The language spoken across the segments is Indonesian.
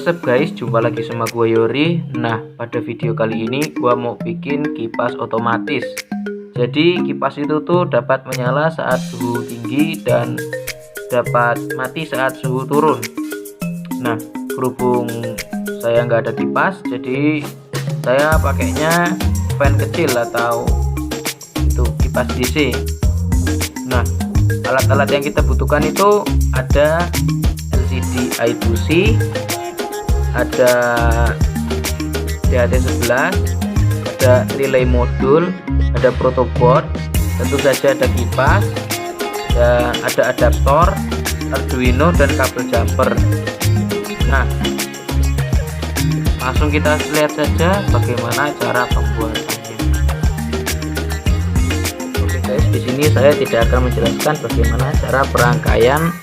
what's up guys, jumpa lagi sama gue Yori. Nah, pada video kali ini gue mau bikin kipas otomatis. Jadi kipas itu tuh dapat menyala saat suhu tinggi dan dapat mati saat suhu turun. Nah, berhubung saya nggak ada kipas, jadi saya pakainya fan kecil atau itu kipas DC. Nah, alat-alat yang kita butuhkan itu ada LCD I2C, ada DHT11, ada relay modul, ada protoboard, tentu saja ada kipas, dan ada adaptor, Arduino, dan kabel jumper. Nah, langsung kita lihat saja bagaimana cara pembuatannya. Oke guys, di sini saya tidak akan menjelaskan bagaimana cara perangkaian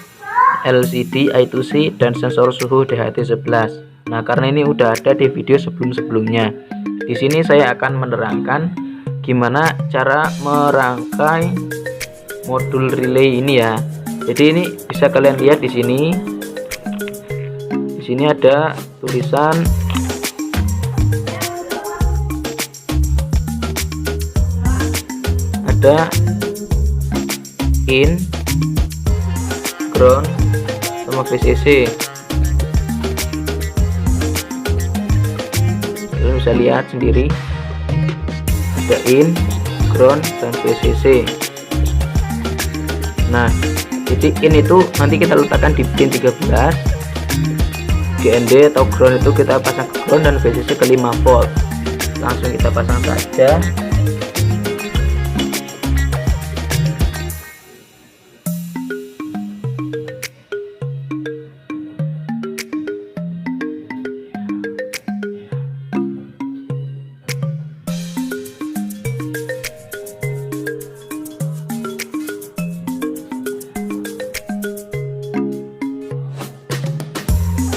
LCD I2C dan sensor suhu DHT11. Nah, karena ini udah ada di video sebelum-sebelumnya. Di sini saya akan menerangkan gimana cara merangkai modul relay ini ya. Jadi ini bisa kalian lihat di sini. Di sini ada tulisan ada in, ground, sama VCC. Kalian bisa lihat sendiri ada in, ground, dan VCC. Nah, jadi in itu nanti kita letakkan di pin 13, GND atau ground itu kita pasang ke ground, dan VCC ke 5 volt. Langsung kita pasang saja.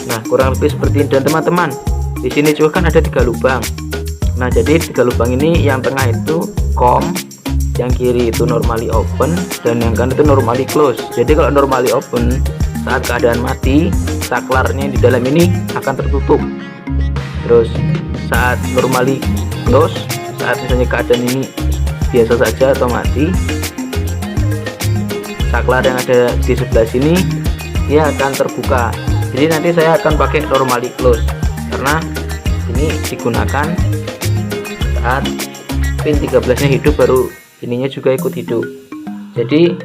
Nah, kurang lebih seperti ini. Dan teman-teman, di sini juga kan ada 3 lubang. Nah, jadi 3 lubang ini, yang tengah itu COM, yang kiri itu normally open, dan yang kanan itu normally close. Jadi kalau normally open, saat keadaan mati, saklarnya di dalam ini akan tertutup. Terus saat normally close, saat misalnya keadaan ini biasa saja atau mati, saklar yang ada di sebelah sini dia akan terbuka. Jadi nanti saya akan pakai normally close karena ini digunakan saat pin 13 nya hidup, baru ininya juga ikut hidup. Jadi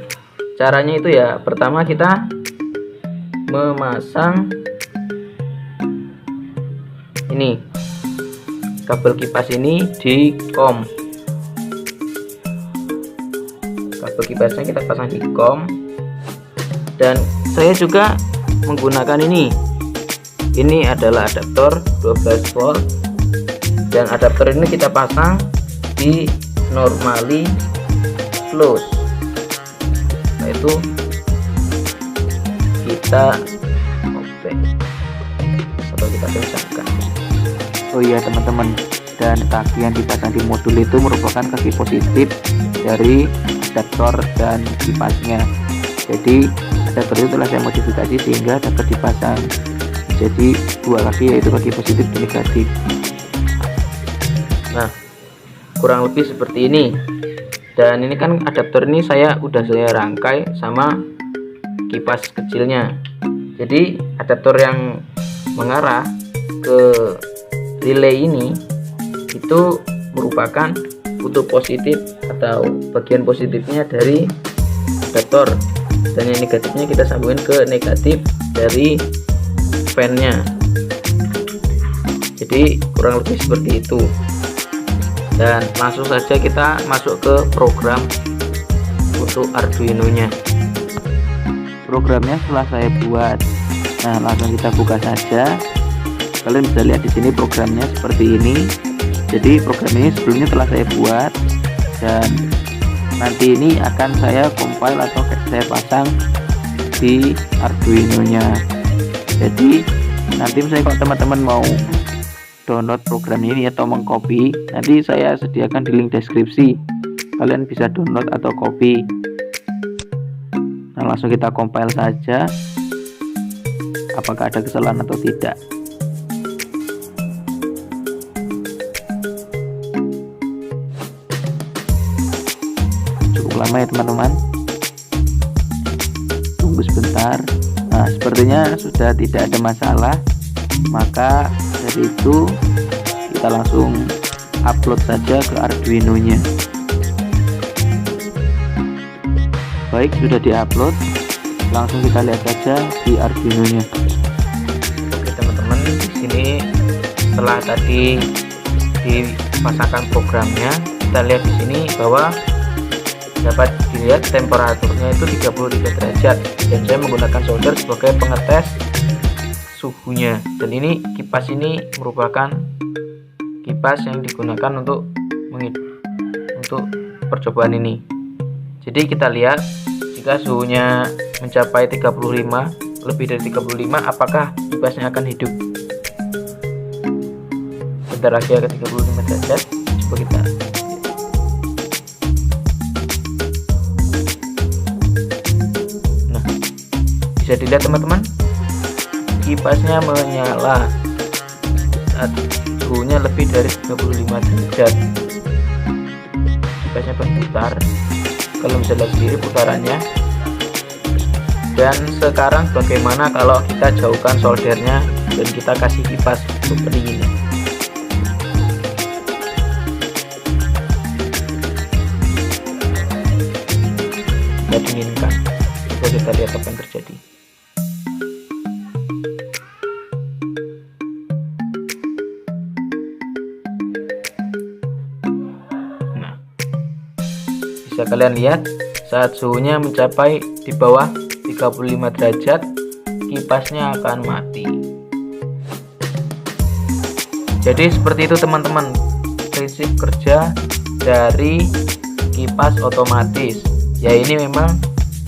caranya itu ya, pertama kita memasang ini kabel kipas ini di COM. Kabel kipasnya kita pasang di COM, dan saya juga menggunakan ini adalah adaptor 12 volt, dan adaptor ini kita pasang di normally close. Nah, itu kita open atau kita kencangkan. Oh iya teman-teman, dan kaki yang dipasang di modul itu merupakan kaki positif dari adaptor dan kipasnya. Jadi adaptor itu telah saya modifikasi sehingga dapat dipasang jadi 2 kaki, yaitu kaki positif dan negatif. Nah, kurang lebih seperti ini. Dan ini kan adaptor ini saya rangkai sama kipas kecilnya. Jadi adaptor yang mengarah ke relay ini itu merupakan kutub positif atau bagian positifnya dari adaptor, dan yang negatifnya kita sambungin ke negatif dari fan-nya. Jadi kurang lebih seperti itu. Dan langsung saja kita masuk ke program untuk Arduino nya. Programnya setelah saya buat, nah langsung kita buka saja. Kalian bisa lihat di sini programnya seperti ini. Jadi program ini sebelumnya telah saya buat, dan nanti ini akan saya compile atau saya pasang di Arduino nya. Jadi nanti misalnya kalau teman-teman mau download program ini atau mengcopy, nanti saya sediakan di link deskripsi. Kalian bisa download atau copy. Nah, langsung kita compile saja apakah ada kesalahan atau tidak. bersama ya teman-teman. Tunggu sebentar. Nah, sepertinya sudah tidak ada masalah. Maka dari itu kita langsung upload saja ke Arduino nya. Baik, sudah diupload. Langsung kita lihat saja di Arduino nya. Oke teman-teman, di sini setelah tadi dipasangkan programnya, kita lihat di sini bahwa dapat dilihat temperaturnya itu 33 derajat, dan saya menggunakan solder sebagai pengetes suhunya. Dan ini kipas ini merupakan kipas yang digunakan untuk percobaan ini. Jadi kita lihat jika suhunya mencapai 35, lebih dari 35, apakah kipasnya akan hidup. Bentar lagi ke 35 derajat. Coba kita. Nah, bisa dilihat teman-teman, kipasnya menyala saat suhunya lebih dari 35 derajat. Kipasnya berputar. Kalau bisa lihat sendiri putarannya. Dan sekarang bagaimana kalau kita jauhkan soldernya dan kita kasih kipas seperti ini. Kita dinginkan. Coba kita lihat apa yang terjadi. Nah, bisa kalian lihat saat suhunya mencapai di bawah 35 derajat, kipasnya akan mati. Jadi seperti itu teman-teman, prinsip kerja dari kipas otomatis. Ya ini memang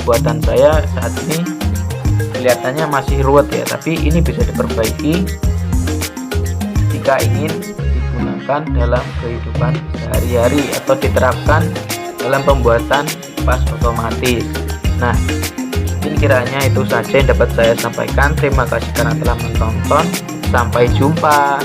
buatan saya saat ini kelihatannya masih ruwet ya, tapi ini bisa diperbaiki jika ingin digunakan dalam kehidupan sehari-hari atau diterapkan dalam pembuatan kipas otomatis. Nah, mungkin kiranya itu saja yang dapat saya sampaikan. Terima kasih karena telah menonton. Sampai jumpa.